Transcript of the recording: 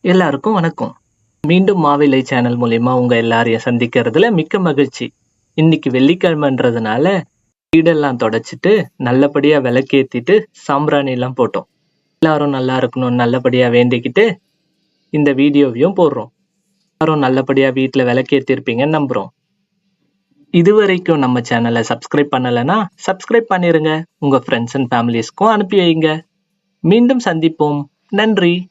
எல்லாருக்கும் வணக்கம். மீண்டும் மாவிலை சேனல் மூலியமா உங்க எல்லாரையும் சந்திக்கிறதுல மிக்க மகிழ்ச்சி. இன்னைக்கு வெள்ளிக்கிழமைன்றதுனால வீடெல்லாம் தொடச்சிட்டு நல்லபடியா விளக்கேத்திட்டு சாம்பிராணி எல்லாம் போட்டோம். எல்லாரும் நல்லா இருக்கணும்னு நல்லபடியா வேண்டிக்கிட்டு இந்த வீடியோவையும் போடுறோம். எல்லாரும் நல்லபடியா வீட்டுல விளக்கேத்திருப்பீங்கன்னு நம்புறோம். இதுவரைக்கும் நம்ம சேனலை சப்ஸ்கிரைப் பண்ணலைன்னா சப்ஸ்கிரைப் பண்ணிருங்க. உங்க ஃப்ரெண்ட்ஸ் அண்ட் ஃபேமிலிஸ்க்கும் அனுப்பி வைங்க. மீண்டும் சந்திப்போம். நன்றி.